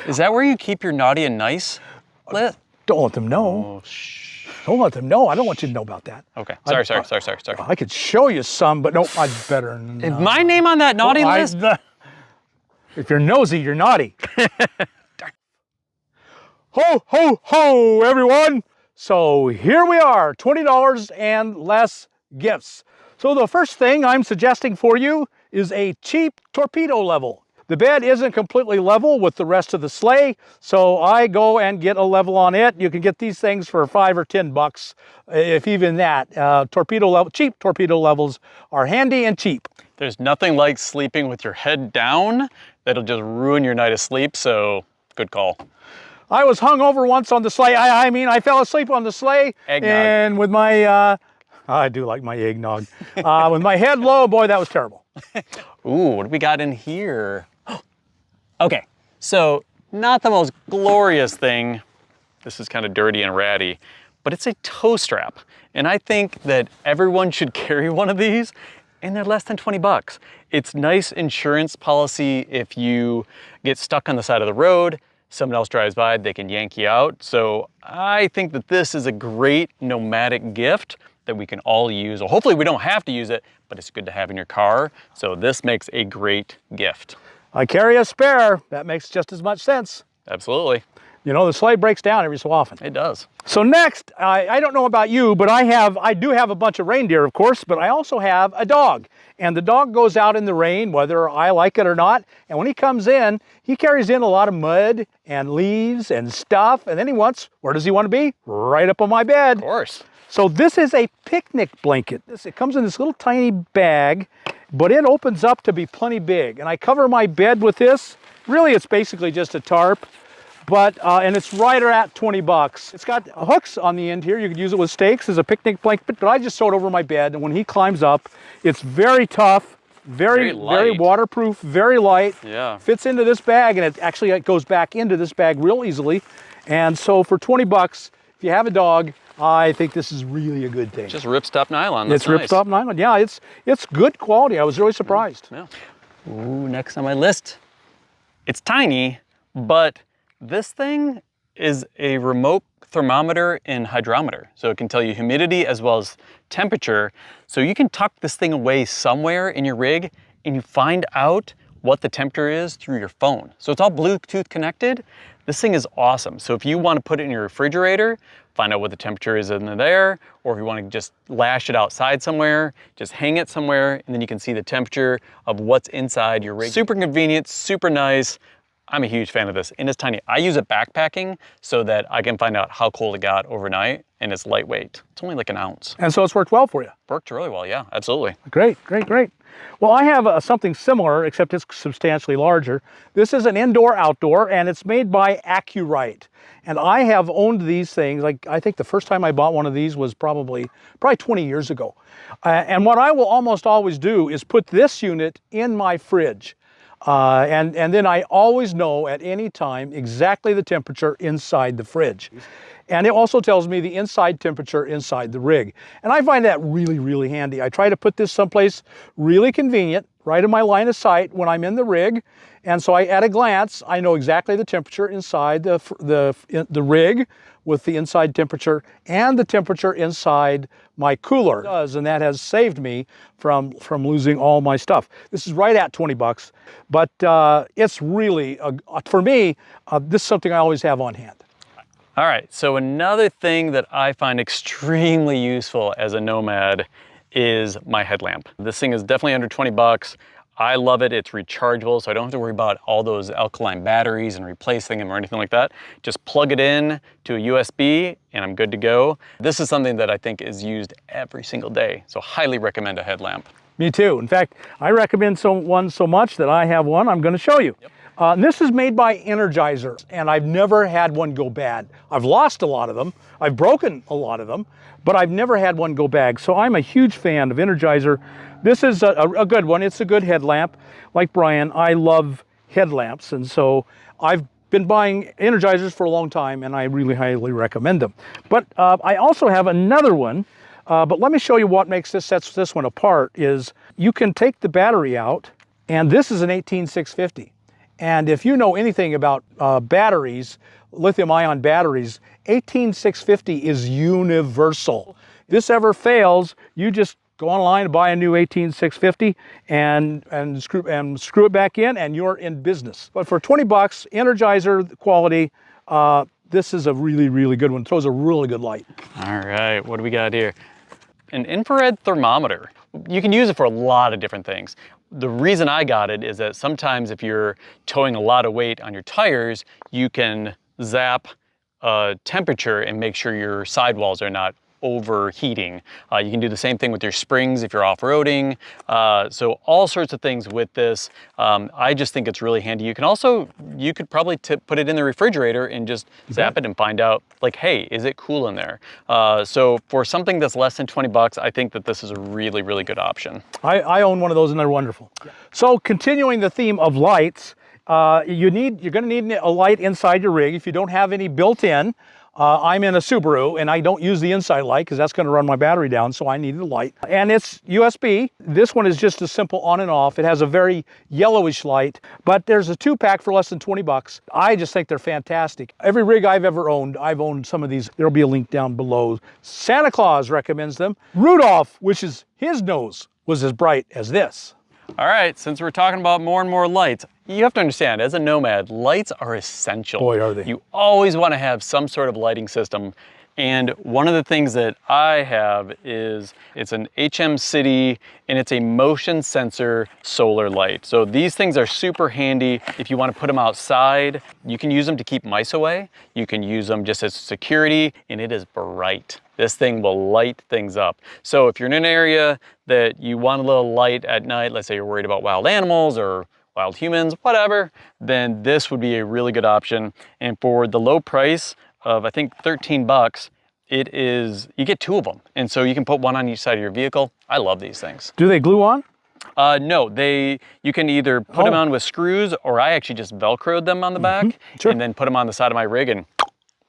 Is that where you keep your naughty and nice lit? Don't let them know. Oh, Don't let them know. I don't want you to know about that. Okay. Sorry. I could show you some, but no, I'd better not. Is my name on that naughty list? If you're nosy, you're naughty. Ho, ho, ho, everyone. So here we are, $20 and less gifts. So the first thing I'm suggesting for you is a cheap torpedo level. The bed isn't completely level with the rest of the sleigh, so I go and get a level on it. You can get these things for $5 or $10, if even that. Cheap torpedo levels are handy and cheap. There's nothing like sleeping with your head down. That'll just ruin your night of sleep, so good call. I was hung over once on the sleigh. I fell asleep on the sleigh. Eggnog. And with my, I do like my eggnog. With my head low, boy, that was terrible. Ooh, what do we got in here? Okay, so not the most glorious thing. This is kind of dirty and ratty, but it's a toe strap. And I think that everyone should carry one of these, and they're less than 20 bucks. It's nice insurance policy if you get stuck on the side of the road, someone else drives by, they can yank you out. So I think that this is a great nomadic gift that we can all use. Well, hopefully we don't have to use it, but it's good to have in your car. So this makes a great gift. I carry a spare. That makes just as much sense. Absolutely. You know, the sleigh breaks down every so often. It does. So next, I don't know about you, but I do have a bunch of reindeer, of course, but I also have a dog. And the dog goes out in the rain, whether I like it or not. And when he comes in, he carries in a lot of mud and leaves and stuff. And then where does he want to be? Right up on my bed. Of course. So this is a picnic blanket. It comes in this little tiny bag, but it opens up to be plenty big. And I cover my bed with this. Really, it's basically just a tarp, but and it's right at 20 bucks. It's got hooks on the end here. You could use it with stakes as a picnic blanket, but I just throw it over my bed. And when he climbs up, it's very tough, very waterproof, very light. Yeah. Fits into this bag, and it goes back into this bag real easily. And so for 20 bucks, if you have a dog, I think this is really a good thing. Just ripstop nylon. That's nice. Ripstop nylon. Yeah, it's good quality. I was really surprised. Yeah. Ooh, next on my list. It's tiny, but this thing is a remote thermometer and hydrometer. So it can tell you humidity as well as temperature. So you can tuck this thing away somewhere in your rig and you find out what the temperature is through your phone. So it's all Bluetooth connected. This thing is awesome. So if you want to put it in your refrigerator, find out what the temperature is in there, or if you want to just lash it outside somewhere, just hang it somewhere, and then you can see the temperature of what's inside your rig. Super convenient, super nice. I'm a huge fan of this, and it's tiny. I use it backpacking so that I can find out how cold it got overnight, and it's lightweight. It's only like an ounce. And so it's worked well for you? Worked really well, yeah, absolutely. Great, great, great. Well, I have something similar, except it's substantially larger. This is an indoor-outdoor, and it's made by Acurite. And I have owned these things, I think the first time I bought one of these was probably 20 years ago. And what I will almost always do is put this unit in my fridge. And then I always know at any time exactly the temperature inside the fridge. And it also tells me the inside temperature inside the rig. And I find that really, really handy. I try to put this someplace really convenient, right in my line of sight when I'm in the rig. And so at a glance, I know exactly the temperature inside the rig with the inside temperature and the temperature inside my cooler. And that has saved me from losing all my stuff. This is right at 20 bucks, but it's really, for me, this is something I always have on hand. All right, so another thing that I find extremely useful as a nomad is my headlamp. This thing is definitely under 20 bucks. I love it, it's rechargeable, so I don't have to worry about all those alkaline batteries and replacing them or anything like that. Just plug it in to a USB and I'm good to go. This is something that I think is used every single day, so highly recommend a headlamp. Me too. In fact, I recommend one so much that I have one I'm gonna show you. Yep. This is made by Energizer, and I've never had one go bad. I've lost a lot of them, I've broken a lot of them, but I've never had one go bad. So I'm a huge fan of Energizer. This is a good one. It's a good headlamp. Like Brian, I love headlamps, and so I've been buying Energizers for a long time, and I really highly recommend them. But I also have another one, but let me show you what sets this one apart. Is you can take the battery out, and this is an 18650. And if you know anything about batteries, lithium-ion batteries, 18650 is universal. If this ever fails, you just go online and buy a new 18650 and screw it back in, and you're in business. But for 20 bucks, Energizer quality, this is a really, really good one. It throws a really good light. All right, what do we got here? An infrared thermometer. You can use it for a lot of different things. The reason I got it is that sometimes if you're towing a lot of weight on your tires, you can zap temperature and make sure your sidewalls are not overheating. You can do the same thing with your springs if you're off-roading. So all sorts of things with this. I just think it's really handy. You could probably put it in the refrigerator and just zap it and find out, like, hey, is it cool in there? So for something that's less than 20 bucks, I think that this is a really, really good option. I own one of those and they're wonderful. Yeah. So continuing the theme of lights, you're gonna need a light inside your rig. If you don't have any built in, I'm in a Subaru and I don't use the inside light because that's going to run my battery down, so I needed a light. And it's USB. This one is just a simple on and off. It has a very yellowish light, but there's a 2-pack for less than 20 bucks. I just think they're fantastic. Every rig I've ever owned, I've owned some of these. There'll be a link down below. Santa Claus recommends them. Rudolph wishes his nose was as bright as this. All right, since we're talking about more and more lights, you have to understand, as a Nomad, lights are essential. Boy, are they. You always want to have some sort of lighting system. And one of the things that I have is it's an Etekcity and it's a motion sensor solar light. So these things are super handy if you want to put them outside. You can use them to keep mice away. You can use them just as security, and it is bright. This thing will light things up. So if you're in an area that you want a little light at night, let's say you're worried about wild animals or wild humans, whatever, then this would be a really good option. And for the low price of, I think, 13 bucks, you get 2 of them. And so you can put one on each side of your vehicle. I love these things. Do they glue on? No, you can either put them on with screws, or I actually just Velcroed them on the back and then put them on the side of my rig, and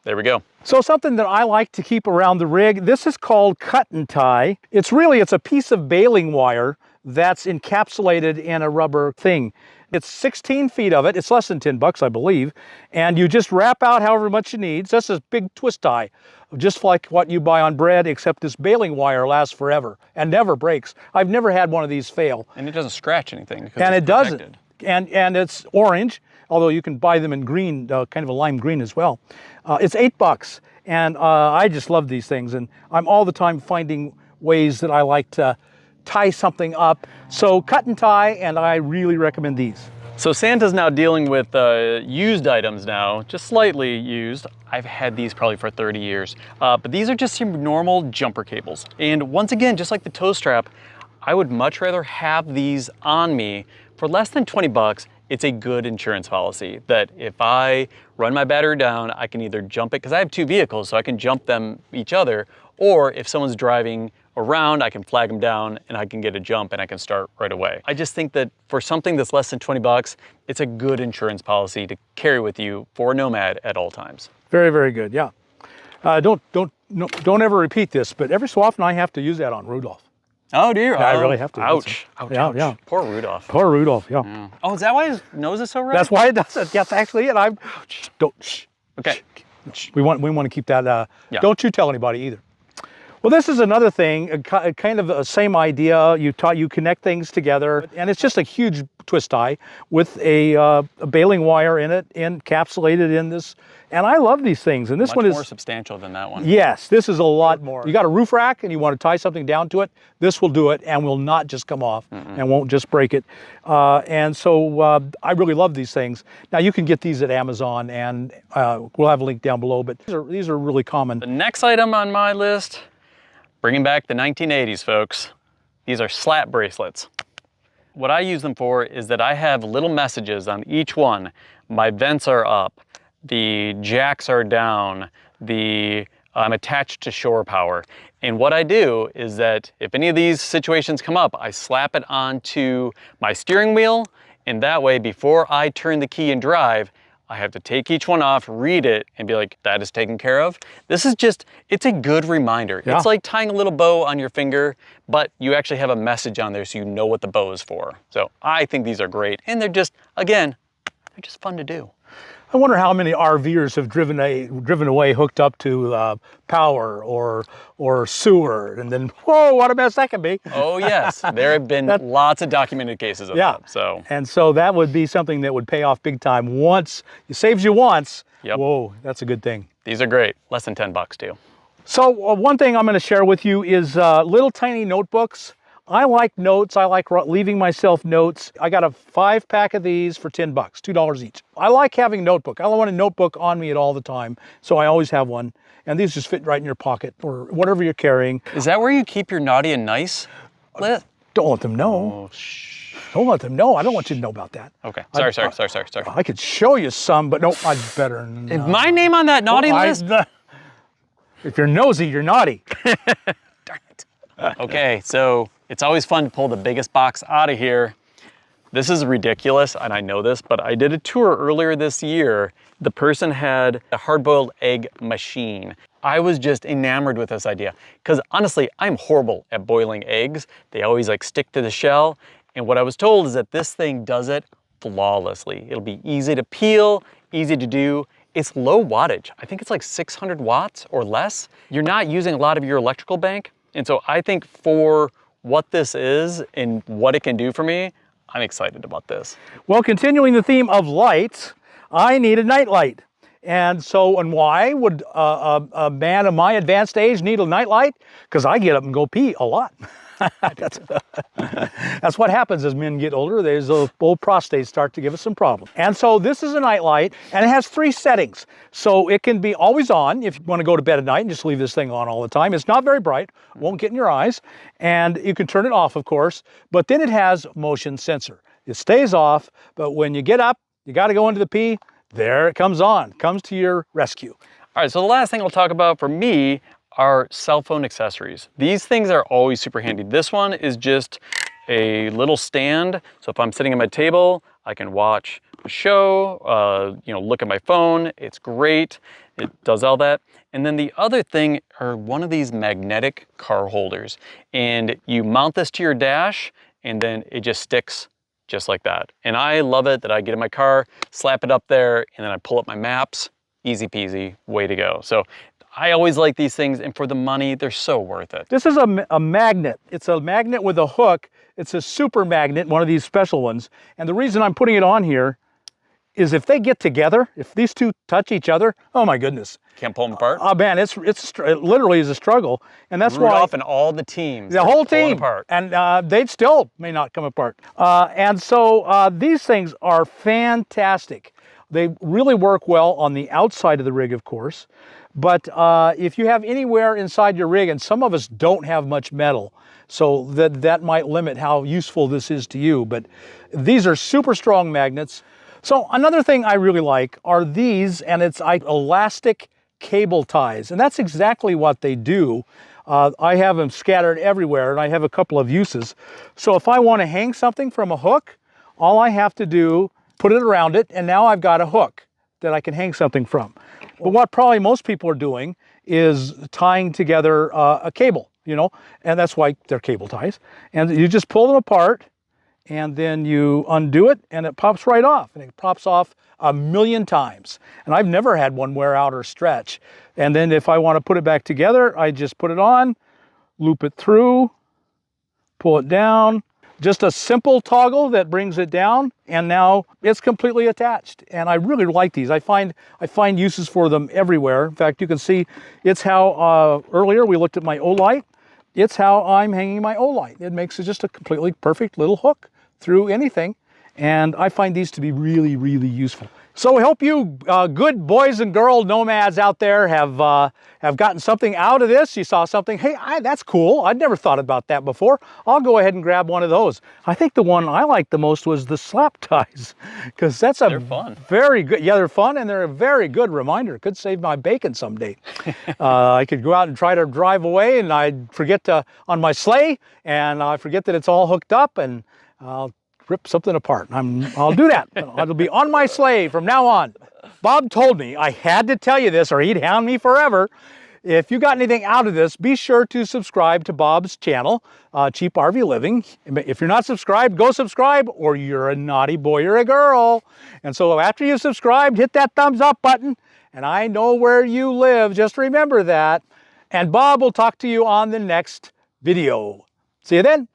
there we go. So something that I like to keep around the rig, this is called cut and tie. It's a piece of baling wire that's encapsulated in a rubber thing. It's 16 feet of it. It's less than 10 bucks, I believe. And you just wrap out however much you need. So that's a big twist tie, just like what you buy on bread, except this baling wire lasts forever and never breaks. I've never had one of these fail. And it doesn't scratch anything. And it doesn't. And it's orange, although you can buy them in green, kind of a lime green as well. It's 8 bucks. And I just love these things. And I'm all the time finding ways that I like to tie something up. So cut and tie, and I really recommend these. So Santa's now dealing with used items now, just slightly used. I've had these probably for 30 years, but these are just some normal jumper cables. And once again, just like the tow strap, I would much rather have these on me for less than 20 bucks. It's a good insurance policy that if I run my battery down, I can either jump it, because I have 2 vehicles, so I can jump them each other, or if someone's driving around, I can flag them down and I can get a jump and I can start right away. I just think that for something that's less than 20 bucks, it's a good insurance policy to carry with you for a Nomad at all times. Very, very good, yeah. Don't ever repeat this, but every so often I have to use that on Rudolph. Oh dear. Yeah, I really have to. Ouch. Ouch. Yeah, Ouch. yeah. Poor Rudolph. Poor Rudolph, yeah. Oh, is that why his nose is so red? That's why it does it. That's actually it. Okay. We want to keep that, Don't you tell anybody either. Well, this is another thing, kind of the same idea. You connect things together, and it's just a huge twist tie with a baling wire in it, encapsulated in this. And I love these things. And this one is more substantial than that one. Yes, this is a lot more. You got a roof rack and you want to tie something down to it, this will do it and will not just come off and won't just break it. And so I really love these things. Now you can get these at Amazon, and we'll have a link down below, but these are really common. The next item on my list, bringing back the 1980s, folks. These are slat bracelets. What I use them for is that I have little messages on each one. My vents are up, the jacks are down, I'm attached to shore power. And what I do is that if any of these situations come up, I slap it onto my steering wheel, and that way before I turn the key and drive, I have to take each one off, read it, and be like, that is taken care of. This is just, it's a good reminder. Yeah. It's like tying a little bow on your finger, but you actually have a message on there so you know what the bow is for. So I think these are great. And they're just, again, They're just fun to do. I wonder how many RVers have driven away hooked up to power or sewer, and then, whoa, what a mess that can be. Oh yes, there have been lots of documented cases of that. So. And so that would be something that would pay off big time once. It saves you once. Yep. Whoa, that's a good thing. These are great. Less than $10 too. So one thing I'm going to share with you is little tiny notebooks. I like notes. I like leaving myself notes. I got a 5-pack of these for $10, $2 each. I like having a notebook. I want a notebook on me at all the time, so I always have one. And these just fit right in your pocket or whatever you're carrying. Is that where you keep your naughty and nice list? Don't let them know. Oh, shh. Don't let them know. I don't want you to know about that. Okay. Sorry. I could show you some, but no, I'd better not. Is my name on that naughty list? If you're nosy, you're naughty. Darn it. Okay, so it's always fun to pull the biggest box out of here. This is ridiculous, and I know this, but I did a tour earlier this year. The person had a hard-boiled egg machine. I was just enamored with this idea because honestly, I'm horrible at boiling eggs. They always like stick to the shell. And what I was told is that this thing does it flawlessly. It'll be easy to peel, easy to do. It's low wattage. I think it's like 600 watts or less. You're not using a lot of your electrical bank. And so I think for what this is and what it can do for me, I'm excited about this. Well, continuing the theme of lights, I need a night light. And so, and why would a man of my advanced age need a night light? Because I get up and go pee a lot. That's what happens as men get older. Those old prostates start to give us some problems. And so this is a night light, and it has 3 settings. So it can be always on if you want to go to bed at night and just leave this thing on all the time. It's not very bright, won't get in your eyes, and you can turn it off, of course, but then it has motion sensor. It stays off, but when you get up, you got to go into the pee, there it comes on, comes to your rescue. All right, so the last thing I'll talk about for me are cell phone accessories. These things are always super handy. This one is just a little stand. So if I'm sitting at my table, I can watch a show, look at my phone. It's great. It does all that. And then the other thing are one of these magnetic car holders. And you mount this to your dash and then it just sticks just like that. And I love it that I get in my car, slap it up there, and then I pull up my maps. Easy peasy, way to go. So I always like these things, and for the money, they're so worth it. This is a magnet. It's a magnet with a hook. It's a super magnet, one of these special ones. And the reason I'm putting it on here is if they get together, if these two touch each other, oh my goodness. Can't pull them apart? Oh man, it literally is a struggle. And that's why— Rudolph and all the teams. The whole team. Apart. And they still may not come apart. And so these things are fantastic. They really work well on the outside of the rig, of course. But if you have anywhere inside your rig, and some of us don't have much metal, so that might limit how useful this is to you. But these are super strong magnets. So another thing I really like are these, and it's elastic cable ties. And that's exactly what they do. I have them scattered everywhere, and I have a couple of uses. So if I want to hang something from a hook, all I have to do, put it around it, and now I've got a hook that I can hang something from. But what probably most people are doing is tying together a cable, and that's why they're cable ties. And you just pull them apart, and then you undo it, and it pops right off. And it pops off 1,000,000 times. And I've never had one wear out or stretch. And then if I want to put it back together, I just put it on, loop it through, pull it down. Just a simple toggle that brings it down, and now it's completely attached. And I really like these. I find uses for them everywhere. In fact, you can see it's how earlier we looked at my Olight. It's how I'm hanging my Olight. It makes it just a completely perfect little hook through anything. And I find these to be really, really useful. So I hope you good boys and girl nomads out there have gotten something out of this. You saw something, hey, that's cool. I'd never thought about that before. I'll go ahead and grab one of those. I think the one I liked the most was the slap ties, because they're fun. Very good. Yeah, they're fun, and they're a very good reminder. Could save my bacon someday. I could go out and try to drive away, and I'd forget on my sleigh, and I forget that it's all hooked up, and I'll rip something apart. I'll do that. It'll be on my sleigh from now on. Bob told me I had to tell you this or he'd hound me forever. If you got anything out of this, be sure to subscribe to Bob's channel, CheapRVLiving. If you're not subscribed, go subscribe, or you're a naughty boy or a girl. And so after you've subscribed, hit that thumbs up button, and I know where you live. Just remember that. And Bob will talk to you on the next video. See you then.